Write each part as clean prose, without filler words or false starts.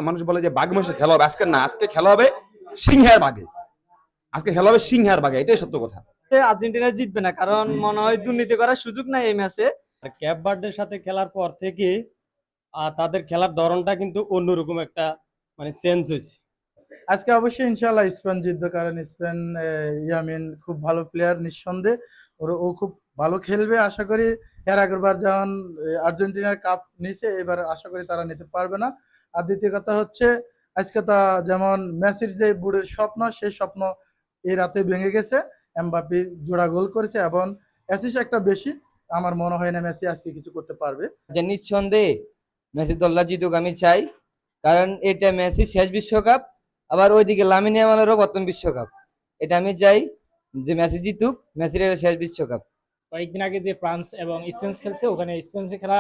মানুষ বলে যে বাঘ মহিষে খেলা হবে, আজকে না, আজকে খেলা হবে সিংহের বাঘে, আজকে খেলা হবে সিংহের বাঘে, এটাই সত্য কথা। আর্জেন্টিনা জিতবে না, কারণ মনে হয় দুর্নীতি করার সুযোগ নাই এই ম্যাচে। আর ক্যাপ ভার্দের সাথে খেলার পর থেকে তাদের খেলার ধরনটা কিন্তু অন্যরকম একটা মানে চেঞ্জ হয়েছে। আজকে অবশ্যই ইনশাআল্লাহ স্পেন জিতবে, কারণ স্পেন ইয়ামিন খুব ভালো প্লেয়ার নিঃসন্দেহে। ও খুব ভালো খেলবে আশা করি। এর আগেরবার যেমন আর্জেন্টিনার কাপ নিছে, এবার আশা করি তারা নিতে পারবে না। আর দ্বিতীয় কথা হচ্ছে, আজকে তা যেমন মেসির যে বুড়ের স্বপ্ন, সেই স্বপ্ন এই রাতে ভেঙে গেছে। এমবাপ্পে জোড়া গোল করেছে এবং অ্যাসিস্ট একটা বেশি। আমার মনে হয় না মেসি আজকে কিছু করতে পারবে। যে নিঃসন্দেহে মেসি দলটা জিতুক আমি চাই, কারণ এটা মেসি শেষ বিশ্বকাপ, আবার ওইদিকে লামিন ইয়ামালেরও প্রথম বিশ্বকাপ। এটা আমি চাই যে মেসি জিতুক, মেসির এটা শেষ বিশ্বকাপ। কয়েকদিন আগে যে ফ্রান্স এবং স্পেন খেলছে, ওখানে স্পেনের খেলা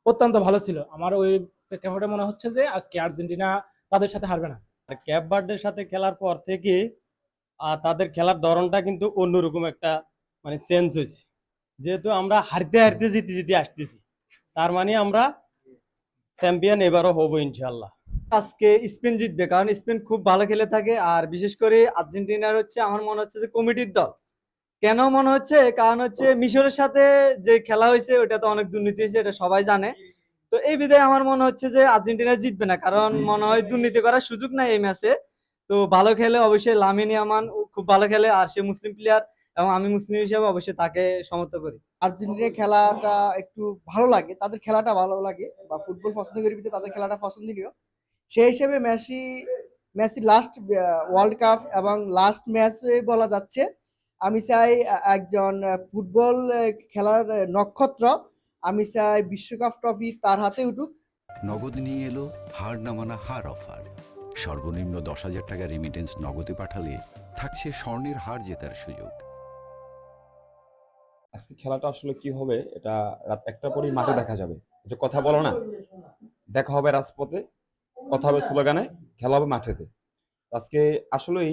অত্যন্ত ভালো ছিল। আমার ওই প্রেক্ষাপটে মনে হচ্ছে যে আজকে আর্জেন্টিনা তাদের সাথে হারবে না। আর ক্যাপ ভার্দের সাথে খেলার পর থেকে তাদের খেলার ধরনটা কিন্তু অন্যরকম একটা মানে চেঞ্জ হয়েছে। যেহেতু আমরা হারতে হারতে জিতে জিতে আসতেছি, তার মানে আমরা চ্যাম্পিয়ন এবারও হবো ইনশাল্লাহ। আজকে স্পেন জিতবে, কারণ স্পেন খুব ভালো খেলে থাকে। আর বিশেষ করে আর্জেন্টিনার হচ্ছে আমার মনে হচ্ছে যে কমিটির দল। কেন মনে হচ্ছে, কারণ হচ্ছে মিশরের সাথে যে খেলা হয়েছে ওটা তো অনেক দুর্নীতি হয়েছে, এটা সবাই জানে। তো এই বিধায় আমার মনে হচ্ছে যে আর্জেন্টিনা জিতবে না, কারণ মনে হয় দুর্নীতি করার সুযোগ নাই এই ম্যাচে। তো ভালো খেলে অবশ্যই লামিন ইয়ামাল খুব ভালো খেলে, আর সে মুসলিম প্লেয়ার এবং আমি মুসলিম হিসেবে অবশ্যই তাকে সমর্থন করি। আর্জেন্টিনার খেলাটা একটু ভালো লাগে, তাদের খেলাটা ভালো লাগে, বা ফুটবল পছন্দ করি ভিতরে তাদের খেলাটা পছন্দনীয়। সেই হিসেবে মেসি লাস্ট ওয়ার্ল্ড কাপ এবং লাস্ট ম্যাচ বলা যাচ্ছে। আমি চাই একজন ফুটবল খেলার নক্ষত্র, আমি চাই বিশ্বকাপ ট্রফি তার হাতে উঠুক। নগদ নিয়ে এলো হার না মানা হার অফার। সর্বনিম্ন 10,000 টাকা রেমিটেন্স নগদে পাঠালে থাকছে স্বর্ণের হার জেতার সুযোগ। আজকে খেলাটা আসলে কি হবে এটা রাত 1টার পরেই মাঠে দেখা যাবে। যে কথা বলো না, দেখা হবে রাজপথে, কথা হবে স্লোগানে, খেলা হবে মাঠেতে। আজকে আসলেই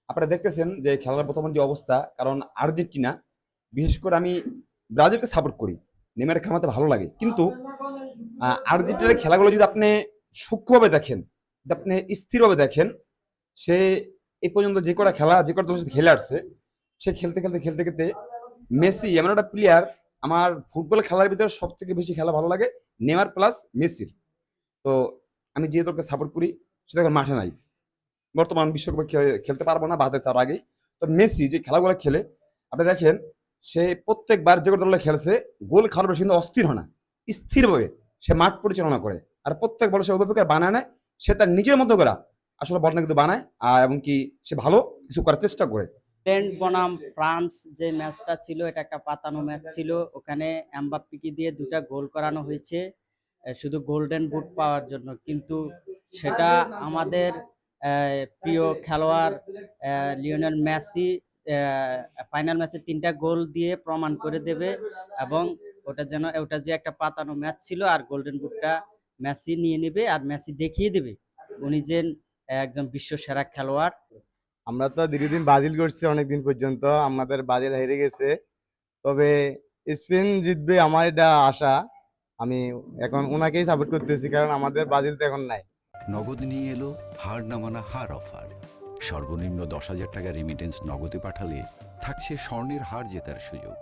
আপনারা দেখতেছেন যে খেলার বর্তমান যে অবস্থা, কারণ আর্জেন্টিনা, বিশেষ করে আমি ব্রাজিলকে সাপোর্ট করি, নেইমারের খেলাতে ভালো লাগে, কিন্তু আর্জেন্টিনার খেলাগুলো যদি আপনি সূক্ষ্মভাবে দেখেন, যদি আপনি স্থিরভাবে দেখেন, সে এই পর্যন্ত যে কটা খেলা, যে কটা দলের সাথে খেলে আসছে, সে খেলতে খেলতে খেলতে খেলতে মেসি এমন একটা প্লেয়ার, আমার ফুটবল খেলার ভিতরে সব থেকে বেশি খেলা ভালো লাগে নেইমার প্লাস মেসির। তো আমি যে দলকে সাপোর্ট করি সেটা এখন মাঠে নাই, বর্তমান বিশ্বকাপে খেলতে পারবো না বাদের চার আগেই। তো মেসি যে খেলাগুলো খেলে আপনি দেখেন, সে প্রত্যেকবার যে দলে খেলছে গোল খাওয়ার বেশি কিন্তু অস্থির হয় না, স্থিরভাবে সে মাঠ পরিচালনা করে, আর প্রত্যেক বলে সে অভিভাবকের বানায় নেয়, সে তার নিজের মতো করে আসলে বলটা কিন্তু বানায়, আর এবং কি সে ভালো কিছু করার চেষ্টা করে। ইংল্যান্ড বনাম ফ্রান্স যে ম্যাচটা ছিল, এটা একটা পাতানো ম্যাচ ছিল। ওখানে এমবাপ্পেকে দিয়ে 2টা গোল করানো হয়েছে শুধু গোল্ডেন বুট পাওয়ার জন্য, কিন্তু সেটা আমাদের প্রিয় খেলোয়াড় লিওনেল মেসি ফাইনাল ম্যাচে 3টা গোল দিয়ে প্রমাণ করে দেবে, এবং ওটা যে একটা পাতানো ম্যাচ ছিল, আর গোল্ডেন বুটটা মেসি নিয়ে নেবে, আর মেসি দেখিয়ে দেবে উনি যে একজন বিশ্ব সেরা খেলোয়াড়। আমরা তো দীর্ঘদিন ব্রাজিল করছি, অনেকদিন পর্যন্ত আমাদের ব্রাজিল হেরে গেছে, তবে স্পেন জিতবে আমার এটা আশা। আমি এখন ওনাকেই সাপোর্ট করতেছি, কারণ আমাদের ব্রাজিল তো এখন নাই। নগদ নিয়ে এলো হার না মানা হার অফার। সর্বনিম্ন 10,000 টাকা রেমিটেন্স নগদে পাঠালে থাকছে স্বর্ণের হার জেতার সুযোগ।